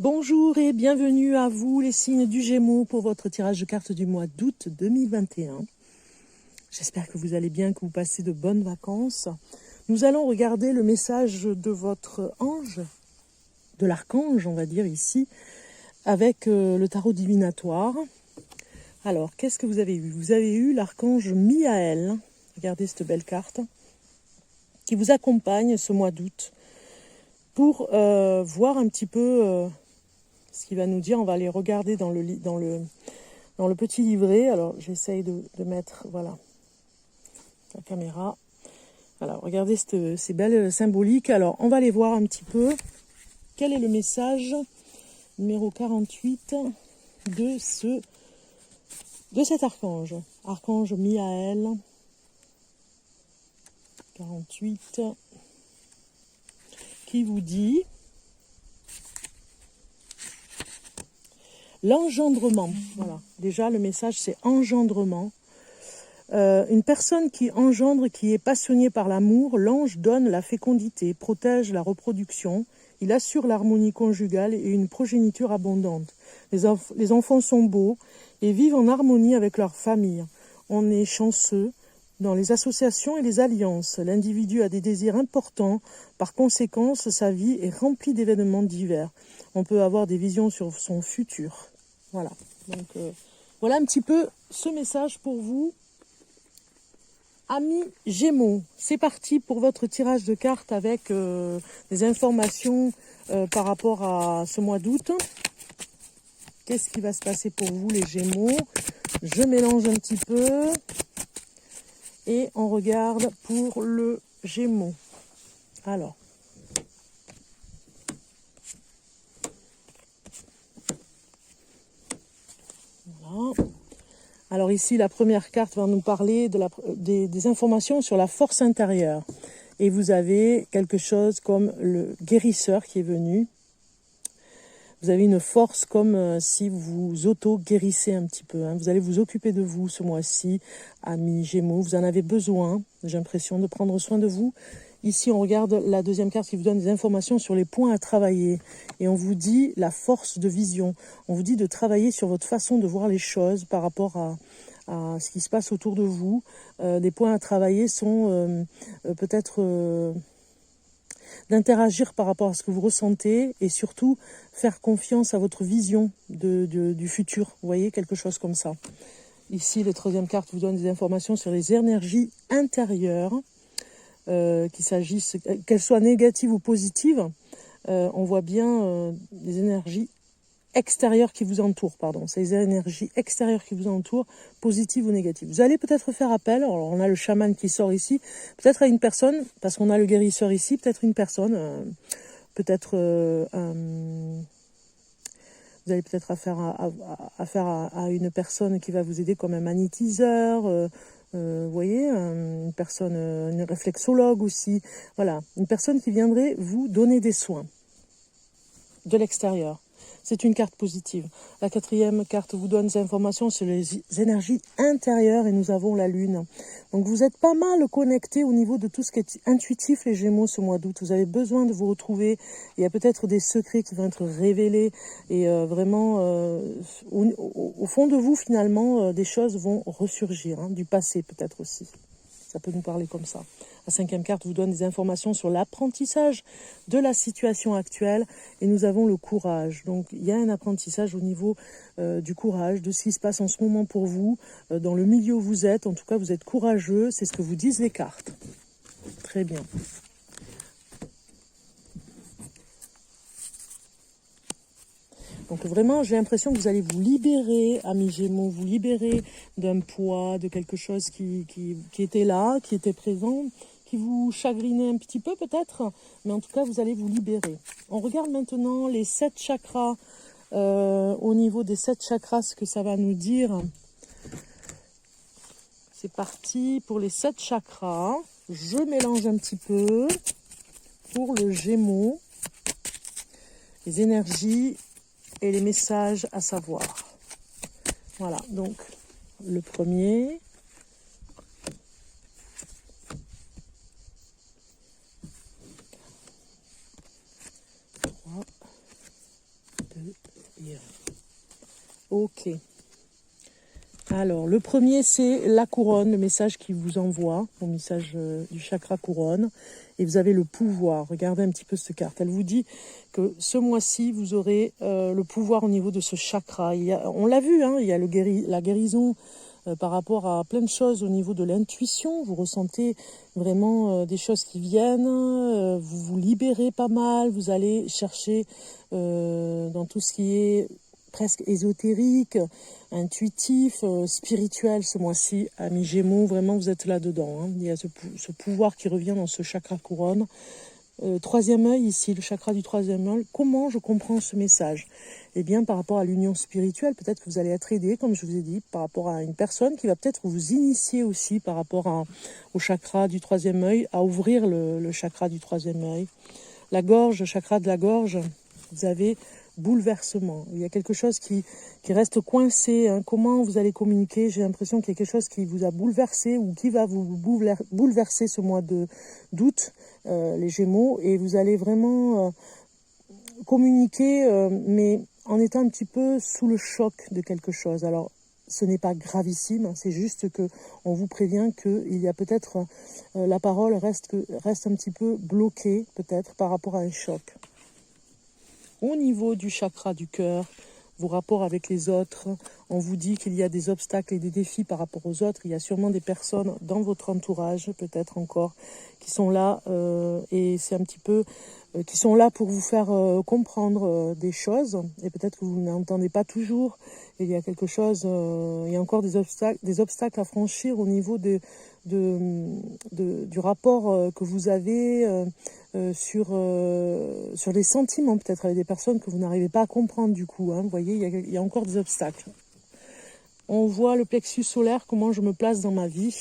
Bonjour et bienvenue à vous les signes du Gémeaux pour votre tirage de cartes du mois d'août 2021. J'espère que vous allez bien, que vous passez de bonnes vacances. Nous allons regarder le message de votre ange, de l'archange on va dire ici, avec le tarot divinatoire. Alors, qu'est-ce que vous avez eu? Vous avez eu l'archange Miaël, regardez cette belle carte, qui vous accompagne ce mois d'août pour voir un petit peu ce qu'il va nous dire. On va aller regarder dans le petit livret. Alors, j'essaye de mettre, voilà, la caméra. Voilà, regardez ces belles symboliques. Alors, on va aller voir un petit peu quel est le message numéro 48 de cet archange. Archange Miaël, 48, qui vous dit l'engendrement. Voilà, déjà le message c'est engendrement. Une personne qui engendre, qui est passionnée par l'amour, l'ange donne la fécondité, protège la reproduction, il assure l'harmonie conjugale et une progéniture abondante. Les enfants sont beaux et vivent en harmonie avec leur famille. On est chanceux dans les associations et les alliances. L'individu a des désirs importants, par conséquent, sa vie est remplie d'événements divers. On peut avoir des visions sur son futur. Voilà, donc voilà un petit peu ce message pour vous. Amis Gémeaux, c'est parti pour votre tirage de cartes avec des informations par rapport à ce mois d'août. Qu'est-ce qui va se passer pour vous les Gémeaux? Je mélange un petit peu et on regarde pour le Gémeaux. Alors, voilà. Alors ici, la première carte va nous parler des informations sur la force intérieure. Et vous avez quelque chose comme le guérisseur qui est venu. Vous avez une force comme si vous auto-guérissez un petit peu. Vous allez vous occuper de vous ce mois-ci, amis Gémeaux. Vous en avez besoin, j'ai l'impression, de prendre soin de vous. Ici, on regarde la deuxième carte qui vous donne des informations sur les points à travailler. Et on vous dit la force de vision. On vous dit de travailler sur votre façon de voir les choses par rapport à ce qui se passe autour de vous. Des points à travailler sont peut-être d'interagir par rapport à ce que vous ressentez et surtout faire confiance à votre vision du futur. Vous voyez, quelque chose comme ça. Ici, la troisième carte vous donne des informations sur les énergies intérieures. Qu'il s'agisse, qu'elles soient négatives ou positives, on voit bien les énergies extérieures qui vous entourent, c'est les énergies extérieures qui vous entourent, positives ou négatives. Vous allez peut-être faire appel, alors on a le chaman qui sort ici, peut-être à une personne, parce qu'on a le guérisseur ici, peut-être une personne, peut-être vous allez peut-être affaire à une personne qui va vous aider comme un magnétiseur, vous voyez, une personne, une réflexologue aussi. Voilà, une personne qui viendrait vous donner des soins de l'extérieur. C'est une carte positive. La quatrième carte vous donne des informations sur les énergies intérieures et nous avons la lune. Donc vous êtes pas mal connectés au niveau de tout ce qui est intuitif les Gémeaux ce mois d'août. Vous avez besoin de vous retrouver. Il y a peut-être des secrets qui vont être révélés et vraiment au fond de vous finalement des choses vont ressurgir, du passé peut-être aussi. Ça peut nous parler comme ça. La cinquième carte vous donne des informations sur l'apprentissage de la situation actuelle et nous avons le courage. Donc il y a un apprentissage au niveau du courage, de ce qui se passe en ce moment pour vous, dans le milieu où vous êtes. En tout cas, vous êtes courageux, c'est ce que vous disent les cartes. Très bien. Donc vraiment, j'ai l'impression que vous allez vous libérer, amis Gémeaux, vous libérer d'un poids, de quelque chose qui était là, qui était présent, qui vous chagrinait un petit peu peut-être, mais en tout cas, vous allez vous libérer. On regarde maintenant les 7 chakras, au niveau des 7 chakras, ce que ça va nous dire. C'est parti pour les 7 chakras. Je mélange un petit peu pour le Gémeaux, les énergies et les messages à savoir. Voilà, donc le premier. Ok. Alors, le premier, c'est la couronne, le message qui vous envoie, le message du chakra couronne. Et vous avez le pouvoir. Regardez un petit peu cette carte. Elle vous dit que ce mois-ci, vous aurez le pouvoir au niveau de ce chakra. On l'a vu, hein, il y a la guérison par rapport à plein de choses au niveau de l'intuition. Vous ressentez vraiment des choses qui viennent. Vous vous libérez pas mal. Vous allez chercher dans tout ce qui est presque ésotérique, intuitif, spirituel ce mois-ci, amis Gémeaux, vraiment vous êtes là-dedans. Hein. Il y a ce pouvoir qui revient dans ce chakra couronne. Troisième œil ici, le chakra du troisième œil. Comment je comprends ce message? Eh bien, par rapport à l'union spirituelle, peut-être que vous allez être aidé, comme je vous ai dit, par rapport à une personne qui va peut-être vous initier aussi par rapport au chakra du troisième œil, à ouvrir le chakra du troisième œil. La gorge, chakra de la gorge, vous avez bouleversement. Il y a quelque chose qui reste coincé. Hein. Comment vous allez communiquer? J'ai l'impression qu'il y a quelque chose qui vous a bouleversé ou qui va vous bouleverser ce mois d'août, les Gémeaux. Et vous allez vraiment communiquer, mais en étant un petit peu sous le choc de quelque chose. Alors, ce n'est pas gravissime, hein, c'est juste que on vous prévient qu'il y a peut-être la parole reste un petit peu bloquée, peut-être par rapport à un choc. Au niveau du chakra du cœur, vos rapports avec les autres, on vous dit qu'il y a des obstacles et des défis par rapport aux autres. Il y a sûrement des personnes dans votre entourage, peut-être encore, qui sont là et c'est un petit peu qui sont là pour vous faire comprendre des choses et peut-être que vous n'entendez pas toujours. Il y a quelque chose, il y a encore des obstacles à franchir au niveau du rapport que vous avez sur les sentiments, peut-être avec des personnes que vous n'arrivez pas à comprendre du coup. Hein. Vous voyez, il y a encore des obstacles. On voit le plexus solaire, comment je me place dans ma vie.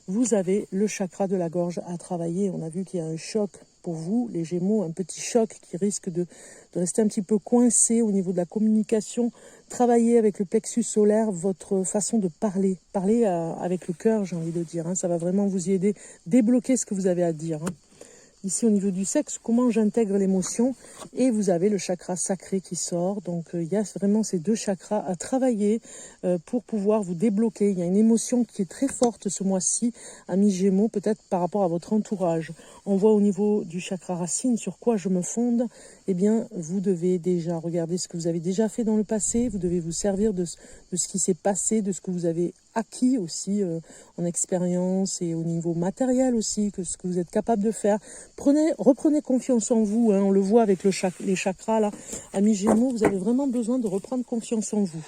Vous avez le chakra de la gorge à travailler. On a vu qu'il y a un choc pour vous, les Gémeaux, un petit choc qui risque de rester un petit peu coincé au niveau de la communication. Travaillez avec le plexus solaire, votre façon de parler. Parler avec le cœur, j'ai envie de dire. Hein. Ça va vraiment vous y aider, débloquer ce que vous avez à dire. Hein. Ici, au niveau du sexe, comment j'intègre l'émotion. Et vous avez le chakra sacré qui sort. Donc, il y a vraiment ces deux chakras à travailler pour pouvoir vous débloquer. Il y a une émotion qui est très forte ce mois-ci, amis Gémeaux, peut-être par rapport à votre entourage. On voit au niveau du chakra racine sur quoi je me fonde. Eh bien, vous devez déjà regarder ce que vous avez déjà fait dans le passé. Vous devez vous servir de ce qui s'est passé, de ce que vous avez acquis aussi en expérience et au niveau matériel aussi, que ce que vous êtes capable de faire. Reprenez confiance en vous, hein, on le voit avec les chakras là. Amis Gémeaux, vous avez vraiment besoin de reprendre confiance en vous.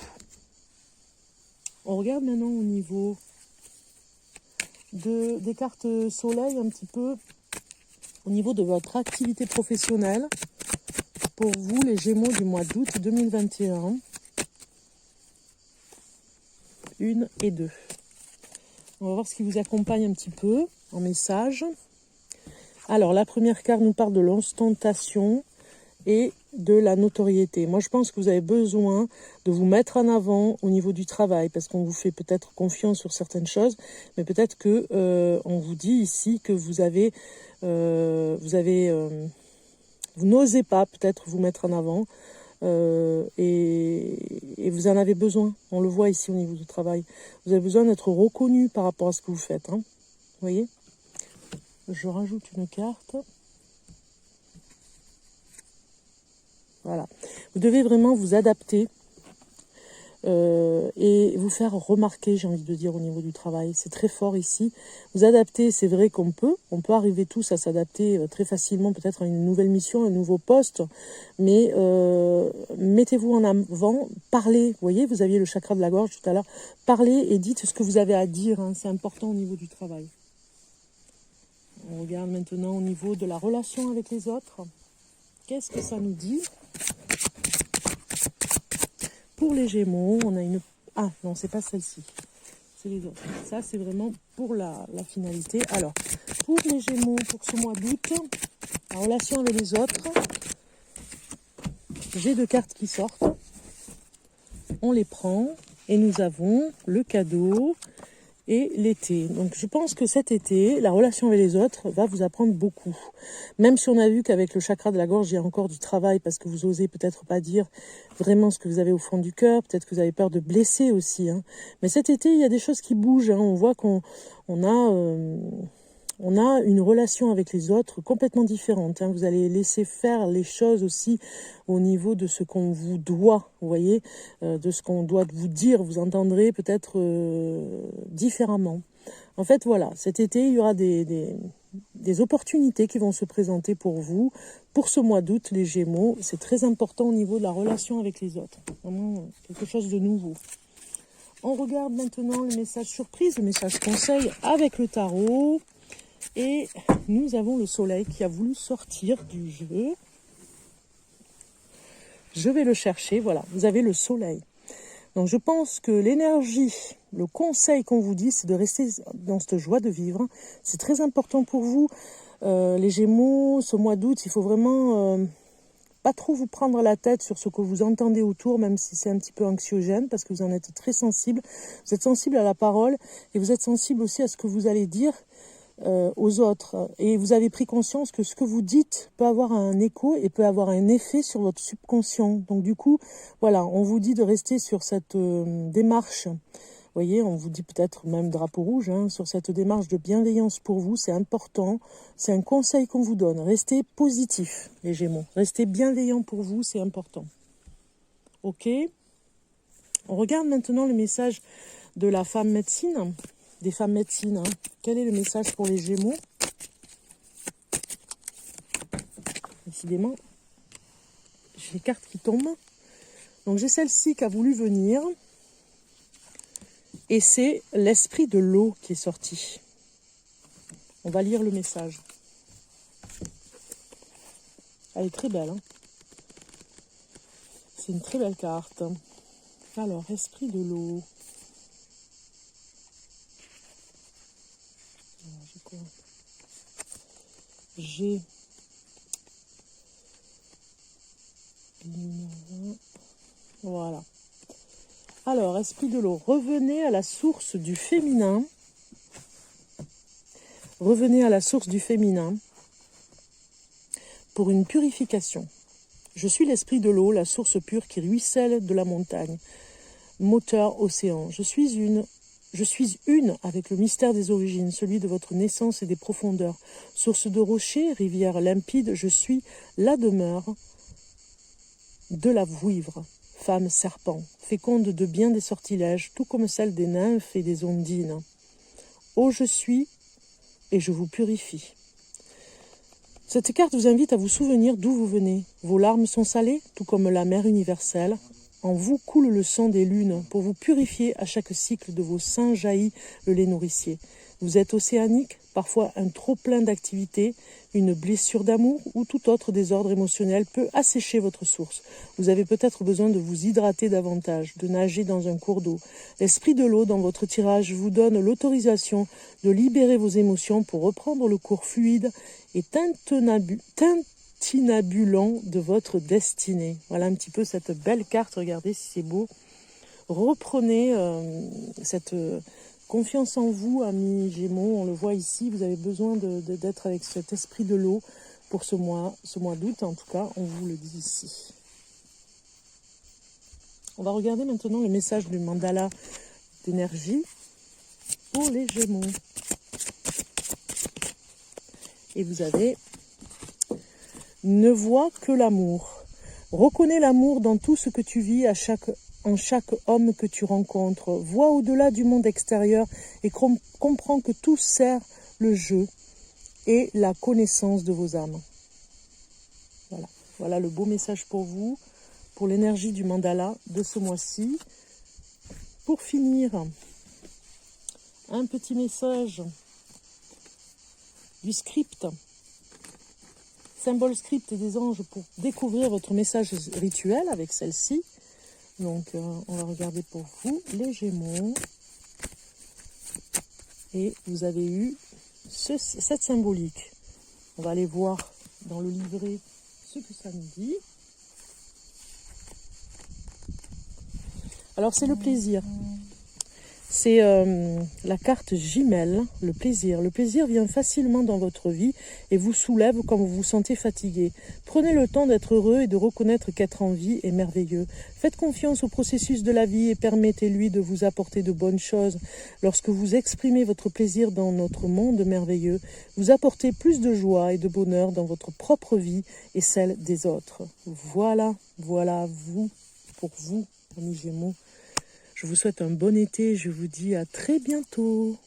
On regarde maintenant au niveau des cartes soleil un petit peu, au niveau de votre activité professionnelle, pour vous les Gémeaux du mois d'août 2021. 1 et 2. On va voir ce qui vous accompagne un petit peu en message. Alors, la première carte nous parle de l'ostentation et de la notoriété. Moi, je pense que vous avez besoin de vous mettre en avant au niveau du travail, parce qu'on vous fait peut-être confiance sur certaines choses, mais peut-être que on vous dit ici que vous n'osez pas peut-être vous mettre en avant. Et vous en avez besoin. On le voit ici au niveau du travail. Vous avez besoin d'être reconnu par rapport à ce que vous faites. Hein. Vous voyez? Je rajoute une carte. Voilà. Vous devez vraiment vous adapter et vous faire remarquer, j'ai envie de dire, au niveau du travail. C'est très fort ici. Vous adapter, c'est vrai qu'on peut arriver tous à s'adapter très facilement, peut-être à une nouvelle mission, un nouveau poste, mais mettez-vous en avant, parlez. Vous voyez, vous aviez le chakra de la gorge tout à l'heure. Parlez et dites ce que vous avez à dire. Hein. C'est important au niveau du travail. On regarde maintenant au niveau de la relation avec les autres. Qu'est-ce que ça nous dit ? Pour les Gémeaux, on a une... Ah, non, c'est pas celle-ci. C'est les autres. Ça, c'est vraiment pour la finalité. Alors, pour les Gémeaux, pour ce mois d'août, la relation avec les autres, j'ai 2 cartes qui sortent. On les prend et nous avons le cadeau et l'été. Donc je pense que cet été, la relation avec les autres va vous apprendre beaucoup. Même si on a vu qu'avec le chakra de la gorge, il y a encore du travail parce que vous osez peut-être pas dire vraiment ce que vous avez au fond du cœur. Peut-être que vous avez peur de blesser aussi. Mais cet été, il y a des choses qui bougent. On voit qu'on a une relation avec les autres complètement différente. Vous allez laisser faire les choses aussi au niveau de ce qu'on vous doit, vous voyez, de ce qu'on doit vous dire. Vous entendrez peut-être différemment. En fait, voilà, cet été, il y aura des opportunités qui vont se présenter pour vous. Pour ce mois d'août, les Gémeaux, c'est très important au niveau de la relation avec les autres. Vraiment quelque chose de nouveau. On regarde maintenant le message surprise, le message conseil avec le tarot. Et nous avons le soleil qui a voulu sortir du jeu. Je vais le chercher, voilà, vous avez le soleil. Donc je pense que l'énergie, le conseil qu'on vous dit, c'est de rester dans cette joie de vivre. C'est très important pour vous. Les Gémeaux, ce mois d'août, il faut vraiment pas trop vous prendre la tête sur ce que vous entendez autour, même si c'est un petit peu anxiogène, parce que vous en êtes très sensible. Vous êtes sensible à la parole et vous êtes sensible aussi à ce que vous allez dire aux autres, et vous avez pris conscience que ce que vous dites peut avoir un écho et peut avoir un effet sur votre subconscient. Donc du coup, voilà, on vous dit de rester sur cette démarche. Vous voyez, on vous dit peut-être même drapeau rouge, sur cette démarche de bienveillance pour vous, c'est important. C'est un conseil qu'on vous donne. Restez positif, les Gémeaux. Restez bienveillant pour vous, c'est important. Ok ? On regarde maintenant le message de la femme médecine. Des femmes médecines. Quel est le message pour les Gémeaux? Décidément, j'ai les cartes qui tombent. Donc j'ai celle-ci qui a voulu venir. Et c'est l'esprit de l'eau qui est sorti. On va lire le message. Elle est très belle. C'est une très belle carte. Alors, esprit de l'eau. J'ai voilà. Alors, esprit de l'eau, revenez à la source du féminin. Revenez à la source du féminin pour une purification. Je suis l'esprit de l'eau, la source pure qui ruisselle de la montagne. Moteur océan. Je suis une avec le mystère des origines, celui de votre naissance et des profondeurs. Source de rochers, rivière limpide, je suis la demeure de la vouivre. Femme serpent, féconde de bien des sortilèges, tout comme celle des nymphes et des ondines. Ô je suis, et je vous purifie. Cette carte vous invite à vous souvenir d'où vous venez. Vos larmes sont salées, tout comme la mer universelle. En vous coule le sang des lunes. Pour vous purifier, à chaque cycle de vos seins jaillit le lait nourricier. Vous êtes océanique, parfois un trop-plein d'activité, une blessure d'amour ou tout autre désordre émotionnel peut assécher votre source. Vous avez peut-être besoin de vous hydrater davantage, de nager dans un cours d'eau. L'esprit de l'eau dans votre tirage vous donne l'autorisation de libérer vos émotions pour reprendre le cours fluide et tinabulant de votre destinée. Voilà un petit peu cette belle carte, regardez si c'est beau. Reprenez cette confiance en vous, amis Gémeaux, on le voit ici, vous avez besoin d'être avec cet esprit de l'eau pour ce mois d'août, en tout cas, on vous le dit ici. On va regarder maintenant le message du mandala d'énergie pour les Gémeaux. Et vous avez « Ne vois que l'amour. Reconnais l'amour dans tout ce que tu vis en chaque homme que tu rencontres. Vois au-delà du monde extérieur et comprends que tout sert le jeu et la connaissance de vos âmes. » Voilà le beau message pour vous, pour l'énergie du mandala de ce mois-ci. Pour finir, un petit message du script. Symbole script des anges pour découvrir votre message rituel avec celle-ci. Donc, on va regarder pour vous, les Gémeaux. Et vous avez eu cette symbolique. On va aller voir dans le livret ce que ça nous dit. Alors, c'est le plaisir. C'est la carte Jumelle, le plaisir. Le plaisir vient facilement dans votre vie et vous soulève quand vous vous sentez fatigué. Prenez le temps d'être heureux et de reconnaître qu'être en vie est merveilleux. Faites confiance au processus de la vie et permettez-lui de vous apporter de bonnes choses. Lorsque vous exprimez votre plaisir dans notre monde merveilleux, vous apportez plus de joie et de bonheur dans votre propre vie et celle des autres. Voilà, pour vous, amis Gémeaux. Je vous souhaite un bon été, je vous dis à très bientôt.